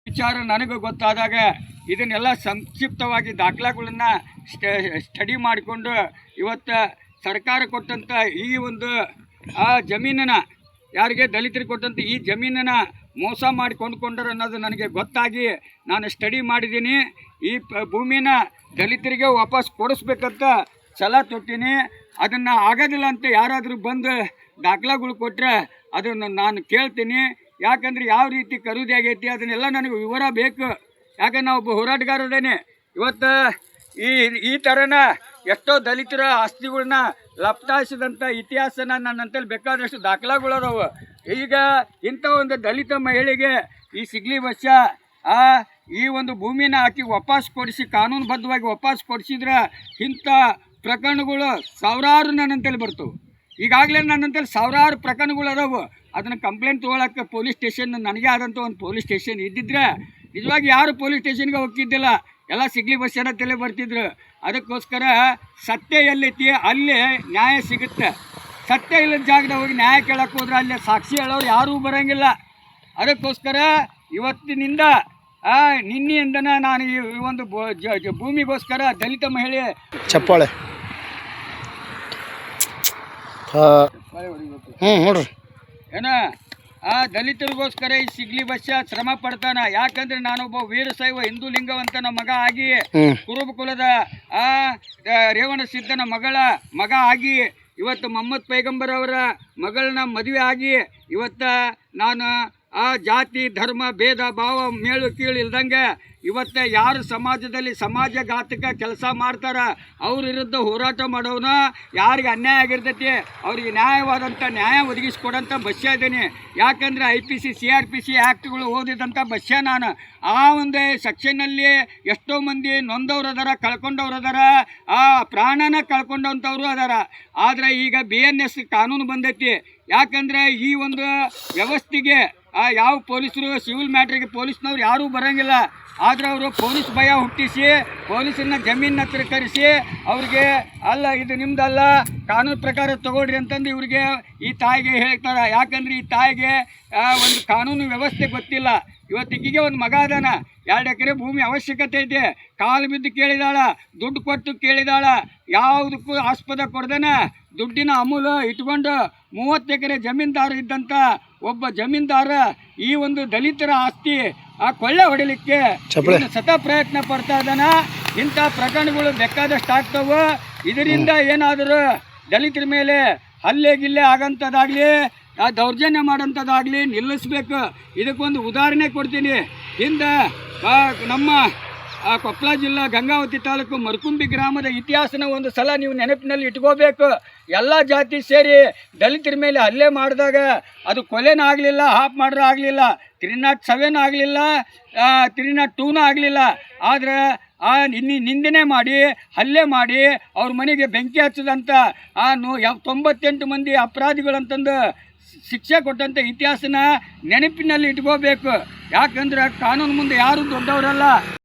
ವಿಚಾರ ನನಗೆ ಗೊತ್ತಾದಾಗ ಇದನ್ನೆಲ್ಲ ಸಂಕ್ಷಿಪ್ತವಾಗಿ ದಾಖಲಾಗಳನ್ನ ಸ್ಟಡಿ ಮಾಡಿಕೊಂಡು ಇವತ್ತು ಸರ್ಕಾರ ಕೊಟ್ಟಂಥ ಈ ಒಂದು ಜಮೀನನ್ನ ಯಾರಿಗೆ ದಲಿತರಿಗೆ ಕೊಟ್ಟಂಥ ಈ ಜಮೀನನ್ನು ಮೋಸ ಮಾಡಿ ಕೊಂಡ್ಕೊಂಡರು ಅನ್ನೋದು ನನಗೆ ಗೊತ್ತಾಗಿ ನಾನು ಸ್ಟಡಿ ಮಾಡಿದ್ದೀನಿ. ಈ ಭೂಮಿನ ದಲಿತರಿಗೆ ವಾಪಸ್ ಕೊಡಿಸ್ಬೇಕಂತ ಛಲ ತೊಟ್ಟಿನಿ. ಅದನ್ನು ಆಗೋದಿಲ್ಲ ಅಂತ ಯಾರಾದರೂ ಬಂದು ದಾಖಲಾಗಳು ಕೊಟ್ಟರೆ ಅದನ್ನು ನಾನು ಕೇಳ್ತೀನಿ. ಯಾಕಂದರೆ ಯಾವ ರೀತಿ ಖರೀದಿ ಆಗೈತಿ ಅದನ್ನೆಲ್ಲ ನನಗೆ ವಿವರ ಬೇಕು. ಯಾಕಂದ್ರೆ ನಾವು ಒಬ್ಬ ಹೋರಾಟಗಾರದೇನೆ. ಇವತ್ತು ಈ ಥರನ ಎಷ್ಟೋ ದಲಿತರ ಆಸ್ತಿಗಳನ್ನ ಲಪ್ತಾಯಿಸಿದಂಥ ಇತಿಹಾಸನ ನನ್ನಂತಲ್ಲಿ ಬೇಕಾದಷ್ಟು ದಾಖಲಾಗಳದಾವು. ಈಗ ಇಂಥ ಒಂದು ದಲಿತ ಮಹಿಳೆಗೆ ಈ ಸಿಗ್ಲಿ ವರ್ಷ ಈ ಒಂದು ಭೂಮಿನ ಆಕಿ ವಾಪಸ್ ಕೊಡಿಸಿ ಕಾನೂನುಬದ್ಧವಾಗಿ ವಾಪಸ್ ಕೊಡಿಸಿದ್ರೆ ಇಂಥ ಪ್ರಕರಣಗಳು ಸಾವಿರಾರು ನನ್ನಂತಲ್ಲಿ ಬರ್ತವೆ. ಈಗಾಗಲೇ ನನ್ನಂತಲ್ಲಿ ಸಾವಿರಾರು ಪ್ರಕರಣಗಳು ಅದಾವು. ಅದನ್ನು ಕಂಪ್ಲೇಂಟ್ ತೊಗೊಳಕ್ಕೆ ಪೊಲೀಸ್ ಸ್ಟೇಷನ್ ನನಗೆ ಆದಂಥ ಒಂದು ಪೊಲೀಸ್ ಸ್ಟೇಷನ್ ಇದ್ದಿದ್ರೆ ನಿಜವಾಗಿ ಯಾರು ಪೊಲೀಸ್ ಸ್ಟೇಷನ್ಗೆ ಹೋಗ್ತಿದ್ದಿಲ್ಲ, ಎಲ್ಲ ಸಿಗ್ಲಿ ಬಸ್ಸನ್ನ ತಲೆ ಬರ್ತಿದ್ರು. ಅದಕ್ಕೋಸ್ಕರ ಸತ್ಯ ಎಲ್ಲೈತಿ ಅಲ್ಲೇ ನ್ಯಾಯ ಸಿಗುತ್ತೆ. ಸತ್ಯ ಇಲ್ಲದ ಜಾಗದಾಗ ಹೋಗಿ ನ್ಯಾಯ ಕೇಳಕ್ಕೆ ಹೋದ್ರೆ ಅಲ್ಲೇ ಸಾಕ್ಷಿ ಹೇಳೋರು ಯಾರೂ ಬರೋಂಗಿಲ್ಲ. ಅದಕ್ಕೋಸ್ಕರ ಇವತ್ತಿನಿಂದ ನಿನ್ನೆಯಿಂದನ ನಾನು ಈ ಒಂದು ಭೂಮಿಗೋಸ್ಕರ ದಲಿತ ಮಹಿಳೆ ಚಪ್ಪಾಳೆ ನೋಡ್ರಿ ಏನ ದಲಿತರಿಗೋಸ್ಕರ ಈ ಸಿಗ್ಲಿ ಬಸ್ಸ ಶ್ರಮ ಪಡ್ತಾನ. ಯಾಕಂದ್ರೆ ನಾನೊಬ್ಬ ವೀರಶೈವ ಹಿಂದೂ ಲಿಂಗವಂತನ ಮಗ ಆಗಿ ಕುರುಬ ಕುಲದ ರೇವಣ ಸಿದ್ಧನ ಮಗ ಆಗಿ ಇವತ್ತು ಮೊಹಮ್ಮದ್ ಪೈಗಂಬರ್ ಅವರ ಮಗಳನ್ನ ಮದುವೆ ಆಗಿ ಇವತ್ತು ನಾನು ಜಾತಿ ಧರ್ಮ ಭೇದ ಭಾವ ಮೇಳು ಕೀಳು ಇಲ್ದಂಗೆ ಇವತ್ತು ಯಾರು ಸಮಾಜದಲ್ಲಿ ಸಮಾಜಘಾತಕ ಕೆಲಸ ಮಾಡ್ತಾರ ಅವ್ರ ವಿರುದ್ಧ ಹೋರಾಟ ಮಾಡೋನ, ಯಾರಿಗೆ ಅನ್ಯಾಯ ಆಗಿರ್ತೈತಿ ಅವ್ರಿಗೆ ನ್ಯಾಯವಾದಂಥ ನ್ಯಾಯ ಒದಗಿಸ್ಕೊಡೋಂಥ ಬಸ್ಯ ಇದ್ದೀನಿ. ಯಾಕಂದರೆ IPC CRPC ಆ್ಯಕ್ಟ್ಗಳು ಓದಿದಂಥ ಬಸ್ಯ ನಾನು. ಆ ಒಂದು ಸೆಕ್ಷನ್ನಲ್ಲಿ ಎಷ್ಟೋ ಮಂದಿ ನೊಂದವ್ರು ಅದಾರ, ಕಳ್ಕೊಂಡವ್ರು ಅದಾರ, ಪ್ರಾಣನ ಕಳ್ಕೊಂಡಂಥವ್ರು ಅದಾರ. ಆದರೆ ಈಗ BNS ಕಾನೂನು ಬಂದೈತಿ. ಯಾಕಂದರೆ ಈ ಒಂದು ವ್ಯವಸ್ಥೆಗೆ ಯಾವ ಪೊಲೀಸರು ಸಿವಿಲ್ ಮ್ಯಾಟ್ರಿಗೆ ಪೊಲೀಸ್ನವ್ರು ಯಾರೂ ಬರೋಂಗಿಲ್ಲ. ಆದರೆ ಅವರು ಪೊಲೀಸ್ ಭಯ ಹುಟ್ಟಿಸಿ ಪೊಲೀಸರನ್ನ ಜಮೀನು ಹತ್ರ ಕರೆಸಿ ಅವ್ರಿಗೆ ಅಲ್ಲ ಇದು ನಿಮ್ದಲ್ಲ ಕಾನೂನು ಪ್ರಕಾರ ತಗೊಳ್ರಿ ಅಂತಂದು ಇವ್ರಿಗೆ ಈ ತಾಯಿಗೆ ಹೇಳ್ತಾರೆ. ಯಾಕಂದ್ರೆ ಈ ತಾಯಿಗೆ ಒಂದು ಕಾನೂನು ವ್ಯವಸ್ಥೆ ಗೊತ್ತಿಲ್ಲ. ಇವತ್ತಿಗೆ ಒಂದು ಮಗ ಅದಾನ, 2 ಎಕರೆ ಭೂಮಿ ಅವಶ್ಯಕತೆ ಐತೆ, ಕಾಲು ಬಿದ್ದು ಕೇಳಿದಾಳ, ದುಡ್ಡು ಕೊಟ್ಟು ಕೇಳಿದಾಳ, ಯಾವುದಕ್ಕೂ ಆಸ್ಪದ ಕೊಡ್ದೇನೆ ದುಡ್ಡಿನ ಅಮೂಲ ಇಟ್ಕೊಂಡು 30 ಎಕರೆ ಜಮೀನ್ದಾರ ಇದ್ದಂಥ ಒಬ್ಬ ಜಮೀನ್ದಾರ ಈ ಒಂದು ದಲಿತರ ಆಸ್ತಿ ಕೊಳ್ಳೆ ಹೊಡಿಲಿಕ್ಕೆ ಸತ ಪ್ರಯತ್ನ ಪಡ್ತಾ ಇದ್ದಾನ. ಇಂಥ ಪ್ರಕರಣಗಳು ಬೇಕಾದಷ್ಟು ಆಗ್ತವೆ. ಇದರಿಂದ ಏನಾದರೂ ದಲಿತರ ಮೇಲೆ ಹಲ್ಲೆ ಗಿಲ್ಲೆ ಆಗಂಥದ್ದಾಗಲಿ ದೌರ್ಜನ್ಯ ಮಾಡೋಂಥದ್ದಾಗಲಿ ನಿಲ್ಲಿಸ್ಬೇಕು. ಇದಕ್ಕೊಂದು ಉದಾಹರಣೆ ಕೊಡ್ತೀನಿ. ಹಿಂದೆ ನಮ್ಮ ಕೊಪ್ಪಳ ಜಿಲ್ಲಾ ಗಂಗಾವತಿ ತಾಲೂಕು ಮರಕುಂಬಿ ಗ್ರಾಮದ ಇತಿಹಾಸನ ಒಂದು ಸಲ ನೀವು ನೆನಪಿನಲ್ಲಿ ಇಟ್ಕೋಬೇಕು. ಎಲ್ಲ ಜಾತಿ ಸೇರಿ ದಲಿತರ ಮೇಲೆ ಹಲ್ಲೆ ಮಾಡಿದಾಗ ಅದು ಕೊಲೆನೂ ಆಗಲಿಲ್ಲ, ಹಾಫ್ ಮಾಡ್ರೂ ಆಗಲಿಲ್ಲ, 307 ಆಗಲಿಲ್ಲ, 302 ಆಗಲಿಲ್ಲ. ಆದರೆ ನಿಂದನೆ ಮಾಡಿ ಹಲ್ಲೆ ಮಾಡಿ ಅವ್ರ ಮನೆಗೆ ಬೆಂಕಿ ಹಚ್ಚದಂಥ 98 ಮಂದಿ ಅಪರಾಧಿಗಳಂತಂದು ಶಿಕ್ಷೆ ಕೊಟ್ಟಂಥ ಇತಿಹಾಸನ ನೆನಪಿನಲ್ಲಿ ಇಟ್ಕೋಬೇಕು. ಯಾಕಂದ್ರೆ ಕಾನೂನು ಮುಂದೆ ಯಾರೂ ದೊಡ್ಡವರಲ್ಲ.